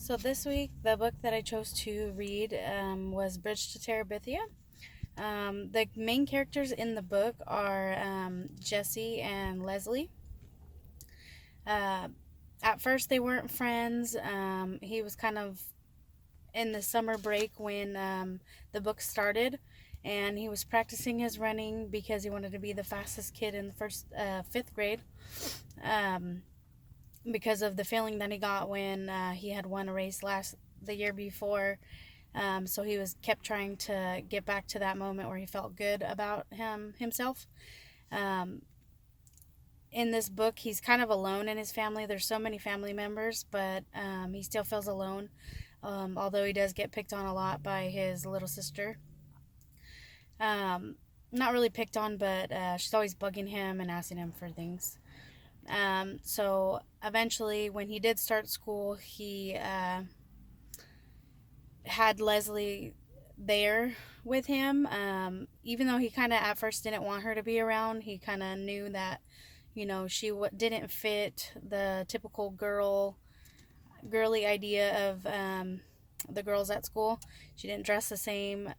So this week, the book that I chose to read was Bridge to Terabithia. The main characters in the book are Jesse and Leslie. Uh, at first, they weren't friends. He was kind of in the summer break when the book started, and he was practicing his running because he wanted to be the fastest kid in the first fifth grade. Um, because of the feeling that he got when he had won a race the year before. So he was kept trying to get back to that moment where he felt good about himself. Um, in this book, he's kind of alone in his family. There's so many family members, but he still feels alone. Although he does get picked on a lot by his little sister. Um, Not really picked on, but she's always bugging him and asking him for things. So eventually, when he did start school, he had Leslie there with him. Even though he kind of at first didn't want her to be around, he kind of knew that, she didn't fit the typical girly idea of the girls at school. She didn't dress the same.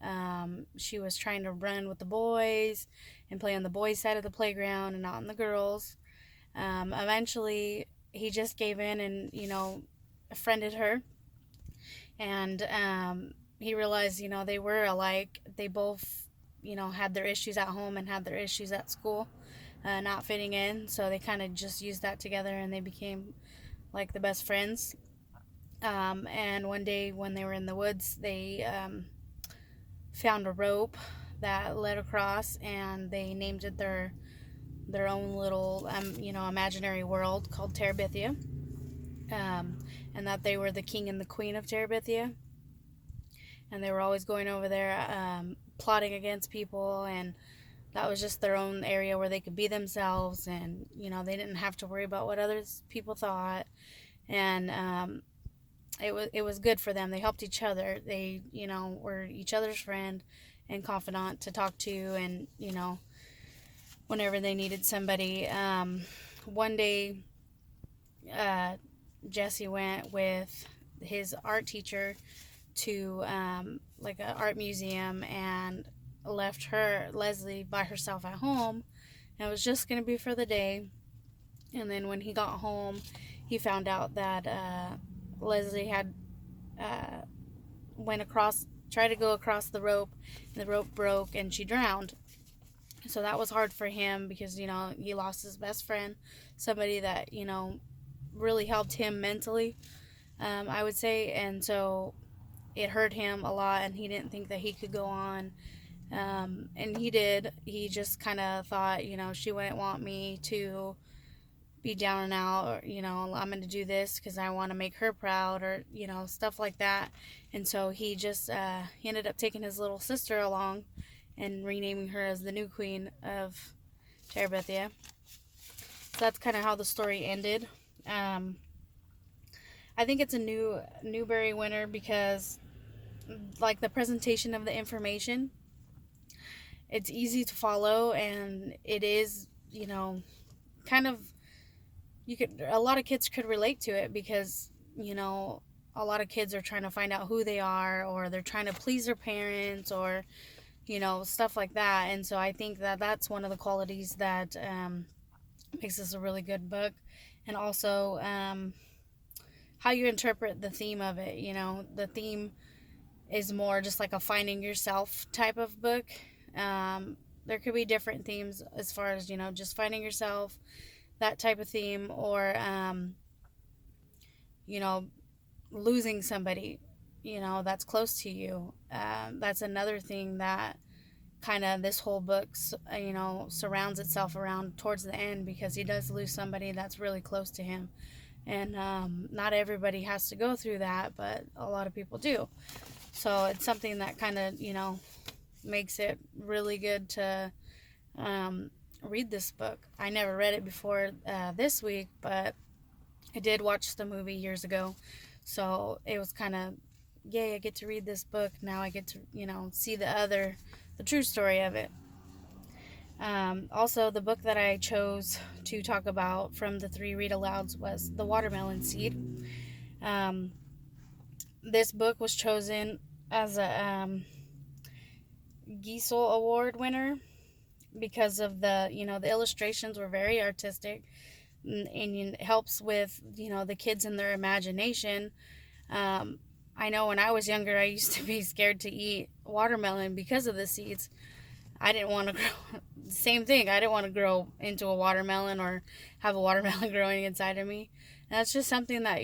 She was trying to run with the boys and play on the boys' side of the playground and not on the girls. Eventually, he just gave in and, friended her. And he realized, they were alike. They both, had their issues at home and had their issues at school, not fitting in. So they kind of just used that together and they became like the best friends. And one day when they were in the woods, they found a rope that led across, and they named it their own little, imaginary world called Terabithia. And that they were the king and the queen of Terabithia. And they were always going over there, plotting against people, and that was just their own area where they could be themselves, and they didn't have to worry about what other people thought. And it was good for them. They helped each other. They were each other's friend and confidant to talk to, and whenever they needed somebody. One day, uh, Jesse went with his art teacher to like an art museum and left Leslie, by herself at home. And it was just going to be for the day. And then when he got home, he found out that Leslie had uh, tried to go across the rope, and the rope broke and she drowned. So that was hard for him because, he lost his best friend, somebody that, really helped him mentally, I would say. And so it hurt him a lot, and he didn't think that he could go on. And he did. He just kind of thought, she wouldn't want me to be down and out, or, I'm going to do this because I want to make her proud, or, stuff like that. And so he just, he ended up taking his little sister along and renaming her as the new queen of Terabithia. So that's kind of how the story ended. I think it's a newberry winner because, like, the presentation of the information, it's easy to follow, and it is, kind of, a lot of kids could relate to it because, a lot of kids are trying to find out who they are, or they're trying to please their parents, or, stuff like that. And so I think that that's one of the qualities that makes this a really good book. And also, how you interpret the theme of it. The theme is more just like a finding yourself type of book. There could be different themes as far as, just finding yourself, that type of theme, or, you know, losing somebody, that's close to you. That's another thing that kind of this whole book, surrounds itself around towards the end, because he does lose somebody that's really close to him. And not everybody has to go through that, but a lot of people do. So it's something that kind of, makes it really good to read this book. I never read it before this week, but I did watch the movie years ago. So it was kind of, yay, I get to read this book. Now I get to, see the true story of it. Also, the book that I chose to talk about from the 3 read alouds was The Watermelon Seed. Um, This book was chosen as a Giesel Award winner because of the illustrations were very artistic, and it helps with the kids and their imagination. um, I know when I was younger, I used to be scared to eat watermelon because of the seeds. I didn't want to grow, same thing, I didn't want to grow into a watermelon or have a watermelon growing inside of me. And that's just something that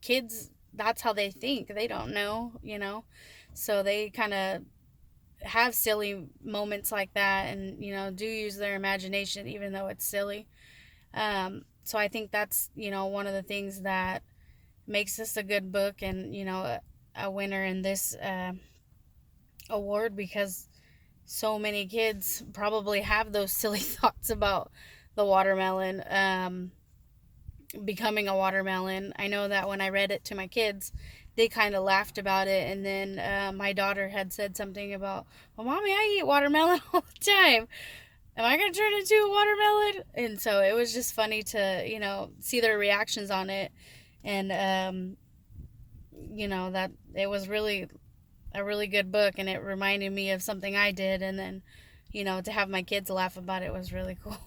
kids, that's how they think. They don't know. So they kind of have silly moments like that, and do use their imagination even though it's silly. So I think that's one of the things that makes this a good book, and a winner in this award, because so many kids probably have those silly thoughts about the watermelon, becoming a watermelon. I know that when I read it to my kids, they kind of laughed about it, and then my daughter had said something about, well, mommy, I eat watermelon all the time. Am I going to turn into a watermelon? And so it was just funny to see their reactions on it. And that it was really a really good book, and it reminded me of something I did, and then to have my kids laugh about it was really cool.